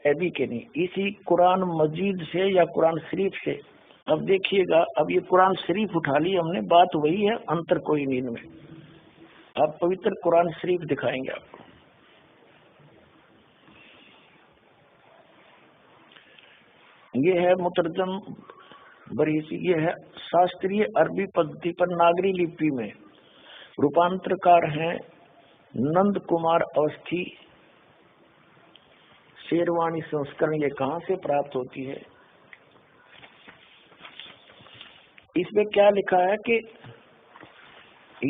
अभी के नहीं, इसी कुरान मजीद से या कुरान शरीफ से। अब देखिएगा, अब ये कुरान शरीफ उठा ली हमने, बात वही है, अंतर कोई नहीं इनमें। अब पवित्र कुरान शरीफ दिखाएंगे आपको। ये है मुतरजम बरीसी, ये है शास्त्रीय अरबी पद्धति पर नागरी लिपि में। रूपांतरकार हैं नंद कुमार अवस्थी। शेरवानी संस्करण ये कहाँ से प्राप्त होती है? इसमें क्या लिखा है कि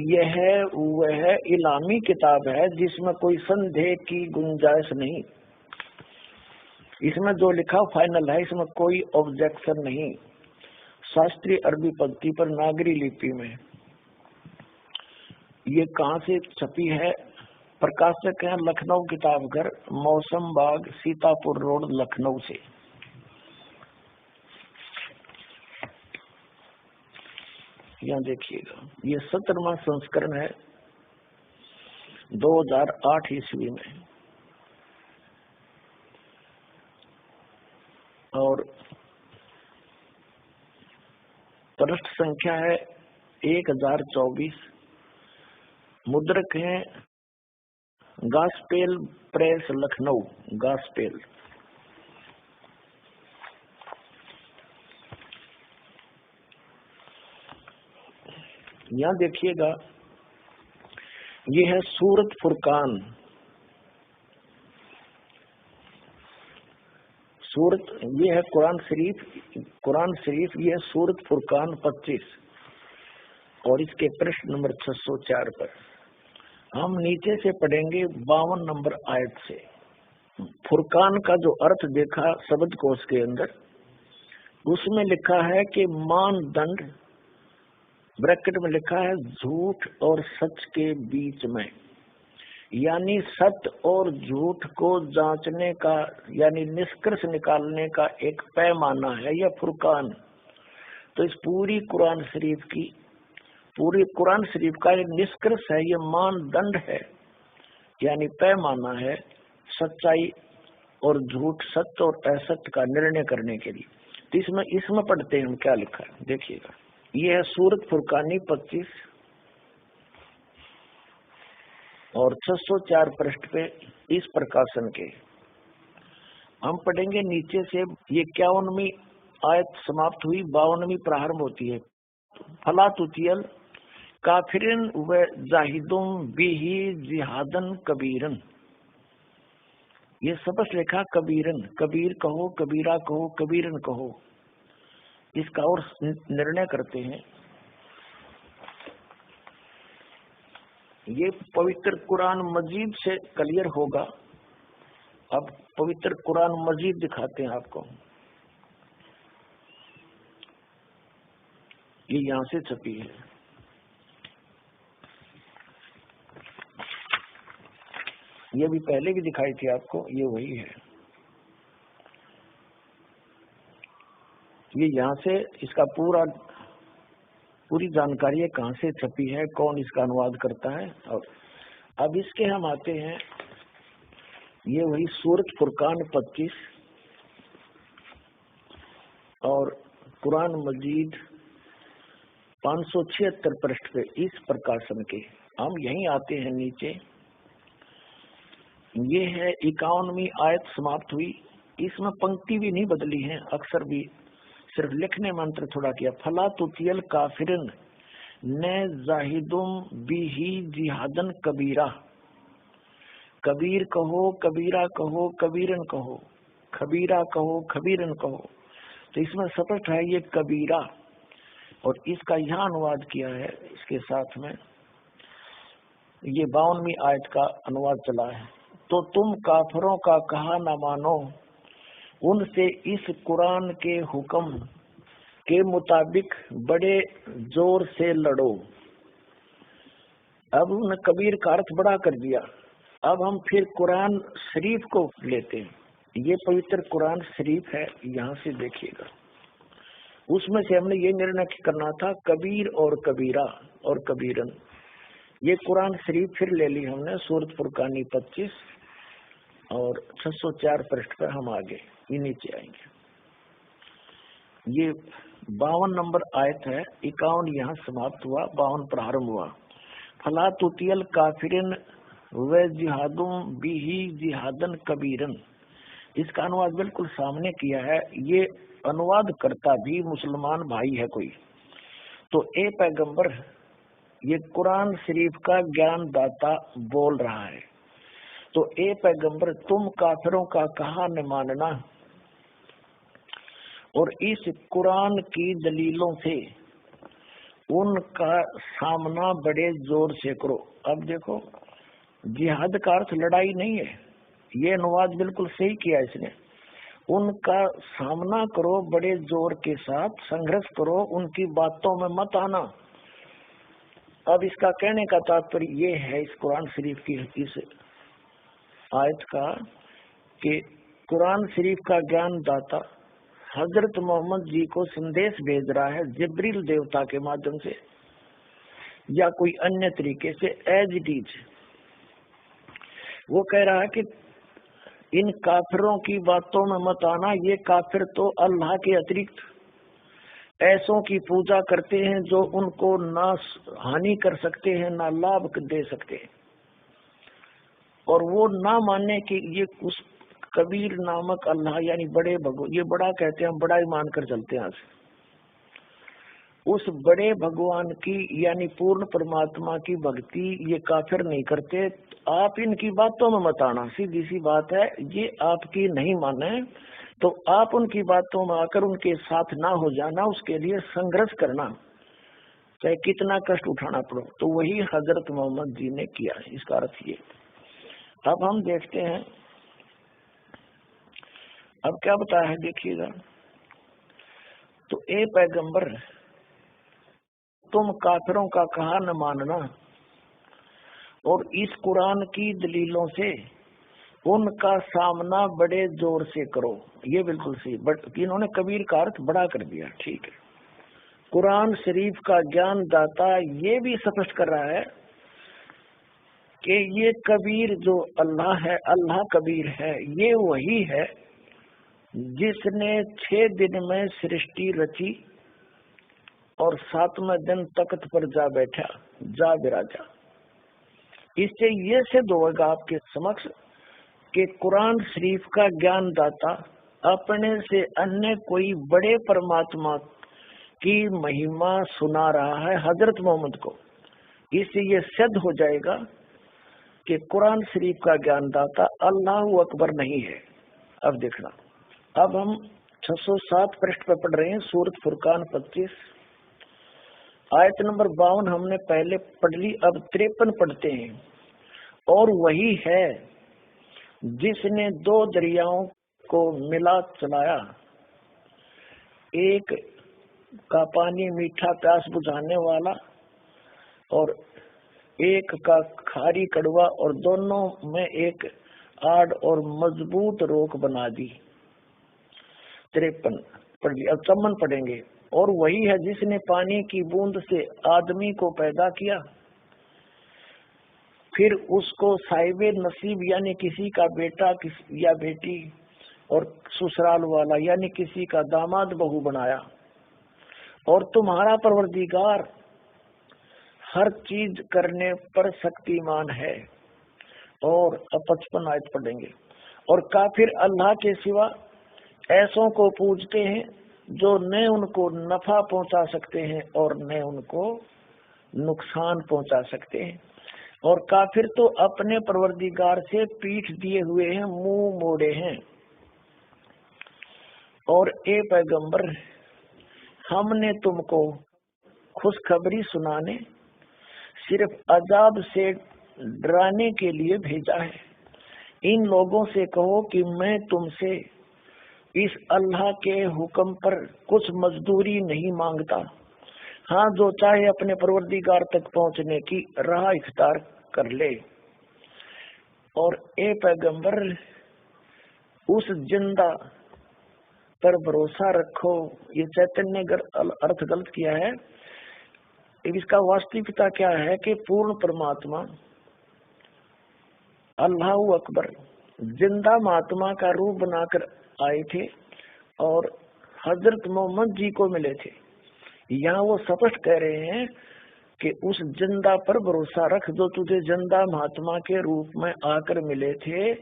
यह वह इलामी किताब है जिसमें कोई संदेह की गुंजाइश नहीं। इसमें जो लिखा फाइनल है, इसमें कोई ऑब्जेक्शन नहीं। शास्त्रीय अरबी पद्धति पर नागरी लिपि में। ये कहाँ से छपी है? प्रकाशक है लखनऊ किताबघर, मौसम बाग, सीतापुर रोड, लखनऊ से। यहाँ देखिएगा, ये 17वां संस्करण है 2008 ईस्वी में। और पृष्ठ संख्या है 1024। मुद्रक है गास्पेल प्रेस लखनऊ, गास्पेल। यहाँ देखिएगा, ये है सूरत फुरकान। सूरत, ये है कुरान शरीफ, ये है सूरत फुरकान 25 और इसके पृष्ठ नंबर 604 पर। हम नीचे से पढ़ेंगे 52 नंबर आयत से। फुरकान का जो अर्थ देखा शब्द कोश के अंदर, उसमें लिखा है कि मानदंड, ब्रैकेट में लिखा है झूठ और सच के बीच में, यानी सत्य और झूठ को जांचने का, यानी निष्कर्ष निकालने का एक पैमाना है यह फुरकान। तो इस पूरी कुरान शरीफ का ये निष्कर्ष है, ये मानदंड है, यानी पैमाना है सच्चाई और झूठ, सत्य और असत्य का निर्णय करने के लिए। तो इसमें पढ़ते हैं हम क्या लिखा है, देखिएगा। ये है सूरत फुरकानी 25 और 604 पृष्ठ पे इस प्रकाशन के। हम पढ़ेंगे नीचे से। ये 51वीं आयत समाप्त हुई, 52वीं प्रारंभ होती है। फला तुतियल काफिरन व जाहिदुम बिही जिहादन कबीरन। ये स्पष्ट लिखा कबीरन, कबीर कहो, कबीरा कहो, कबीरन कहो। इसका और निर्णय करते हैं। ये पवित्र कुरान मजीद से क्लियर होगा। अब पवित्र कुरान मजीद दिखाते हैं आपको। ये यहाँ से छपी है। ये भी पहले भी दिखाई थी आपको, ये वही है। ये यहाँ से इसका पूरी जानकारी है, कहाँ से छपी है, कौन इसका अनुवाद करता है। और अब इसके हम आते हैं, ये वही सूरत फुरकान 25 और कुरान मजीद 576 पृष्ठ पे इस प्रकाशन के। हम यहीं आते हैं नीचे। ये है 51वीं आयत समाप्त हुई। इसमें पंक्ति भी नहीं बदली है, अक्षर भी, सिर्फ लिखने में अंतर थोड़ा किया। फला तुतियल काफिरन न जाहिदुम बिही जिहादन कबीरा। कबीर कहो, कबीरा कहो, कबीरन कहो, खबीरा कहो, खबीरन कहो। तो इसमें स्पष्ट है ये कबीरा, और इसका यहाँ अनुवाद किया है इसके साथ में। ये 52वीं आयत का अनुवाद चला है। तो तुम काफरों का कहा न मानो, उनसे इस कुरान के हुक्म के मुताबिक बड़े जोर से लड़ो। अब उन्होंने कबीर का अर्थ बड़ा कर दिया। अब हम फिर कुरान शरीफ को लेते हैं। ये पवित्र कुरान शरीफ है, यहाँ से देखिएगा। उसमें से हमने ये निर्णय करना था कबीर और कबीरा और कबीरन। ये कुरान शरीफ फिर ले ली हमने, सूरत फुरकानी 25 और 604 पृष्ठ पर हम आगे ये नीचे आएंगे। ये 52 नंबर आयत है, 51 यहाँ समाप्त हुआ, 52 प्रारंभ हुआ। फला तुतियल काफिरिन व जिहादुम बिही जिहादन कबीरन। इसका अनुवाद बिल्कुल सामने किया है। ये अनुवाद करता भी मुसलमान भाई है कोई तो ए पैगंबर, ये कुरान शरीफ का ज्ञान दाता बोल रहा है। तो ए पैगंबर, तुम काफिरों का कहा न मानना और इस कुरान की दलीलों से उनका सामना बड़े जोर से करो। अब देखो, जिहाद का अर्थ लड़ाई नहीं है, ये अनुवाद बिल्कुल सही किया इसने। उनका सामना करो बड़े जोर के साथ, संघर्ष करो, उनकी बातों में मत आना। अब इसका कहने का तात्पर्य ये है इस कुरान शरीफ की इस आयत का कि कुरान शरीफ का ज्ञान दाता हजरत मोहम्मद जी को संदेश भेज रहा है जिब्रील देवता के माध्यम से या कोई अन्य तरीके से, एज इट इज। वो कह रहा है कि इन काफिरों की बातों में मत आना। ये काफिर तो अल्लाह के अतिरिक्त ऐसों की पूजा करते हैं जो उनको ना हानि कर सकते हैं ना लाभ दे सकते हैं, और वो ना मानने कि ये उस कबीर नामक अल्लाह यानी बड़े भगवान, ये बड़ा कहते हैं, हम बड़ा ही मान कर चलते हैं। उस बड़े भगवान की यानी पूर्ण परमात्मा की भक्ति ये काफिर नहीं करते। आप इनकी बातों में मत आना, सीधी सी बात है। ये आपकी नहीं माने तो आप उनकी बातों में आकर उनके साथ ना हो जाना, उसके लिए संघर्ष करना, चाहे कितना कष्ट उठाना पड़ो। तो वही हजरत मोहम्मद जी ने किया है, इसका अर्थ ये। अब हम देखते हैं अब क्या बताया है, देखिएगा। तो ए पैगंबर, तुम काफिरों का कहा न मानना और इस कुरान की दलीलों से उनका सामना बड़े जोर से करो। ये बिल्कुल सही, बट इन्होंने कबीर का अर्थ बड़ा कर दिया, ठीक है। कुरान शरीफ का ज्ञान दाता ये भी स्पष्ट कर रहा है कि ये कबीर जो अल्लाह है, अल्लाह कबीर है, ये वही है जिसने 6 दिन में सृष्टि रची और 7वें दिन तख्त पर जा बैठा, जा विराजा। इससे ये सिद्ध होगा आपके समक्ष कि कुरान शरीफ का ज्ञान दाता अपने से अन्य कोई बड़े परमात्मा की महिमा सुना रहा है हजरत मोहम्मद को। इससे ये सिद्ध हो जाएगा कि कुरान शरीफ का ज्ञान दाता अल्लाह अकबर नहीं है। अब देखना, अब हम 607 पृष्ठ पर पढ़ रहे हैं, सूरत फुरकान 25 आयत नंबर 52 हमने पहले पढ़ ली, अब 53 पढ़ते हैं। और वही है जिसने 2 दरियाओं को मिला चलाया, एक का पानी मीठा प्यास बुझाने वाला और एक का खारी कड़वा, और दोनों में एक आड़ और मजबूत रोक बना दी। 53 पढ़ लिया, अब 54 पढ़ेंगे। और वही है जिसने पानी की बूंद से आदमी को पैदा किया, फिर उसको साहिबे नसीब यानी किसी का बेटा या बेटी और ससुराल वाला यानी किसी का दामाद बहू बनाया। और तुम्हारा परवरदिगार हर चीज करने पर शक्तिमान है। और अब 55 आयत पढ़ेंगे। और काफिर अल्लाह के सिवा ऐसों को पूजते हैं जो न उनको नफा पहुंचा सकते हैं और न उनको नुकसान पहुंचा सकते हैं। और काफिर तो अपने परवरदिगार से पीठ दिए हुए हैं, मुंह मोड़े हैं। और ए पैगंबर, हमने तुमको खुशखबरी सुनाने, सिर्फ अजाब से डराने के लिए भेजा है। इन लोगों से कहो कि मैं तुमसे इस अल्लाह के हुक्म पर कुछ मजदूरी नहीं मांगता। हाँ, जो चाहे अपने परवरदिगार तक पहुंचने की राह इख्तियार कर ले। और ए पैगंबर, उस जिंदा पर भरोसा रखो। ये चैतन्य अर्थ गलत किया है। इसका वास्तविकता क्या है कि पूर्ण परमात्मा अल्लाह अकबर जिंदा महात्मा का रूप बनाकर आए थे और हजरत मोहम्मद जी को मिले थे। यहाँ वो स्पष्ट कह रहे हैं कि उस जिंदा पर भरोसा रख जो तुझे जिंदा महात्मा के रूप में आकर मिले थे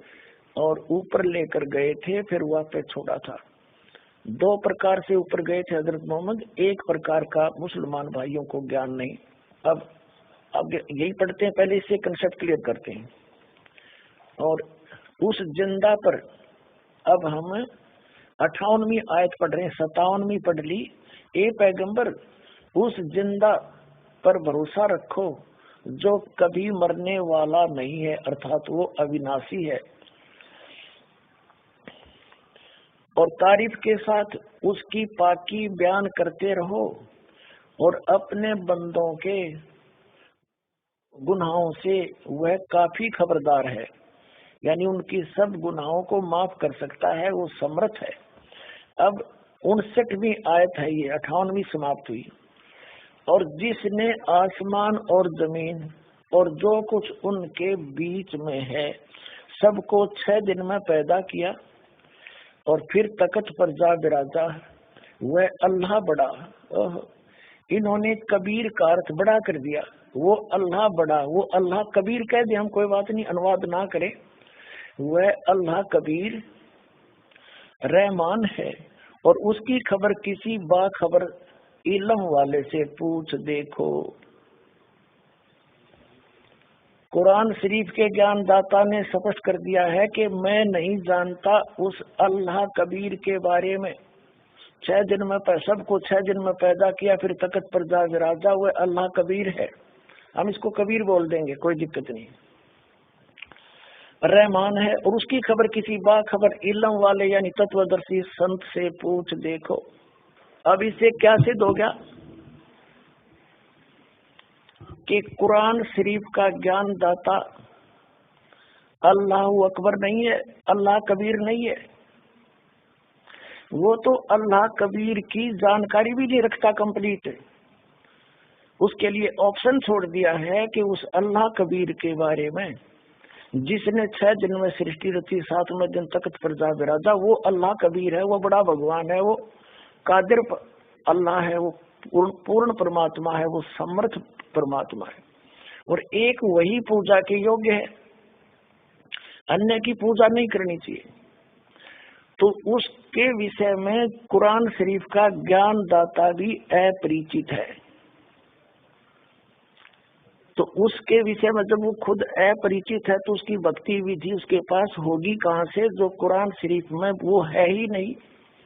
और ऊपर लेकर गए थे, फिर वापस छोड़ा था। दो प्रकार से ऊपर गए थे हजरत मोहम्मद, एक प्रकार का मुसलमान भाइयों को ज्ञान नहीं। अब यही पढ़ते हैं, पहले इससे कंसेप्ट क्लियर करते हैं। और उस जिंदा पर अब हम 58वीं आयत पढ़ रहे हैं, 57वीं पढ़ ली। ए पैगंबर, उस जिंदा पर भरोसा रखो जो कभी मरने वाला नहीं है, अर्थात वो अविनाशी है, और तारीफ के साथ उसकी पाकी बयान करते रहो और अपने बंदों के गुनाहों से वह काफी खबरदार है, यानी उनकी सब गुनाहों को माफ कर सकता है, वो समर्थ है। अब 59वीं आयत है, ये 58वीं समाप्त हुई। और जिसने आसमान और जमीन और जो कुछ उनके बीच में है सबको 6 दिन में पैदा किया और फिर तख्त पर जा बिराजा, वह अल्लाह बड़ा। इन्होंने कबीर का अर्थ बड़ा कर दिया, वो अल्लाह बड़ा, वो अल्लाह कबीर कह दिया, हम कोई बात नहीं, अनुवाद ना करें। वह अल्लाह कबीर रहमान है और उसकी खबर किसी बाखबर इल्म वाले से पूछ देखो। कुरान शरीफ के ज्ञान दाता ने स्पष्ट कर दिया है कि मैं नहीं जानता उस अल्लाह कबीर के बारे में। 6 दिन में सबको 6 दिन में पैदा किया, फिर तख्त पर जा विराजा, वह अल्लाह कबीर है, हम इसको कबीर बोल देंगे, कोई दिक्कत नहीं। रहमान है और उसकी खबर किसी बाखबर इल्म वाले यानी तत्वदर्शी संत से पूछ देखो। अब इससे क्या सिद्ध हो गया कि कुरान शरीफ का ज्ञान दाता अल्लाह अकबर नहीं है, अल्लाह कबीर नहीं है। वो तो अल्लाह कबीर की जानकारी भी नहीं रखता कंप्लीट, उसके लिए ऑप्शन छोड़ दिया है कि उस अल्लाह कबीर के बारे में जिसने 6 दिन में सृष्टि रची, 7वें दिन तख्त पर जा बिराजा, वो अल्लाह कबीर है, वो बड़ा भगवान है, वो कादिर अल्लाह है, वो पूर्ण परमात्मा है, वो समर्थ परमात्मा है, और एक वही पूजा के योग्य है, अन्य की पूजा नहीं करनी चाहिए। तो उसके विषय में कुरान शरीफ का ज्ञान दाता भी अपरिचित है। तो उसके विषय में जब वो खुद अपरिचित है तो उसकी भक्ति विधि उसके पास होगी कहाँ से, जो कुरान शरीफ में वो है ही नहीं।